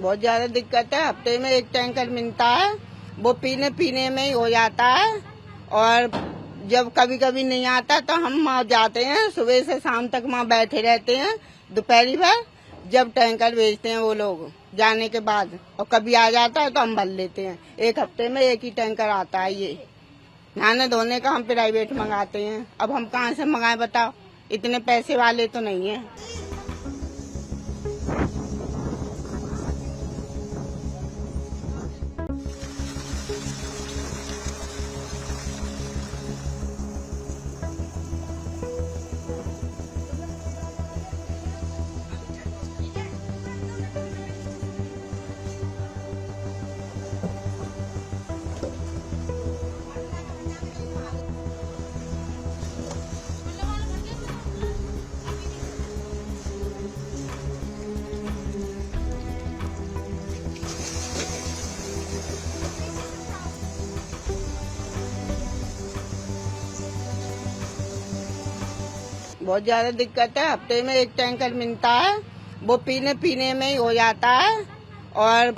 बहुत ज्यादा दिक्कत है। हफ्ते में एक टैंकर मिलता है, वो पीने पीने में ही हो जाता है। और जब कभी कभी नहीं आता तो हम वहाँ जाते हैं, सुबह से शाम तक वहाँ बैठे रहते हैं दोपहरी भर, जब टैंकर भेजते हैं वो लोग जाने के बाद। और कभी आ जाता है तो हम भर लेते हैं। एक हफ्ते में एक ही टैंकर आता है। ये नहाने धोने का हम प्राइवेट मंगाते हैं। अब हम कहाँ से मंगाए बताओ, इतने पैसे वाले तो नहीं है। बहुत ज्यादा दिक्कत है। हफ्ते में एक टैंकर मिलता है, वो पीने पीने में ही हो जाता है। और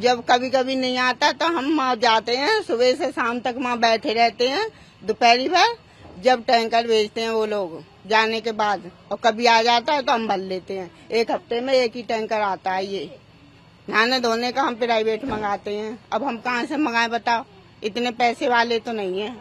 जब कभी कभी नहीं आता तो हम वहाँ जाते हैं, सुबह से शाम तक वहाँ बैठे रहते हैं दोपहरी भर, जब टैंकर भेजते हैं वो लोग जाने के बाद। और कभी आ जाता है तो हम भर लेते हैं। एक हफ्ते में एक ही टैंकर आता है। ये नहाने धोने का हम प्राइवेट मंगाते हैं। अब हम कहाँ से मंगाए बताओ, इतने पैसे वाले तो नहीं है।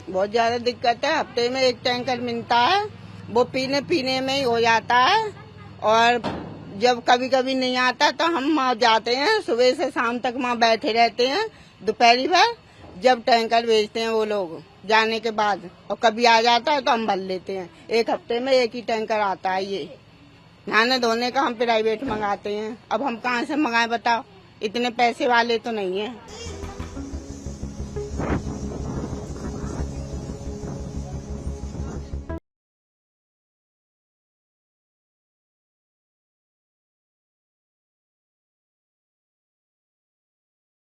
बहुत ज्यादा दिक्कत है। हफ्ते में एक टैंकर मिलता है, वो पीने पीने में ही हो जाता है। और जब कभी कभी नहीं आता तो हम वहाँ जाते हैं, सुबह से शाम तक वहाँ बैठे रहते हैं दोपहरी भर, जब टैंकर भेजते हैं वो लोग जाने के बाद। और कभी आ जाता है तो हम भर लेते हैं। एक हफ्ते में एक ही टैंकर आता है। ये नहाने धोने का हम प्राइवेट मंगाते हैं। अब हम कहाँ से मंगाए बताओ, इतने पैसे वाले तो नहीं है।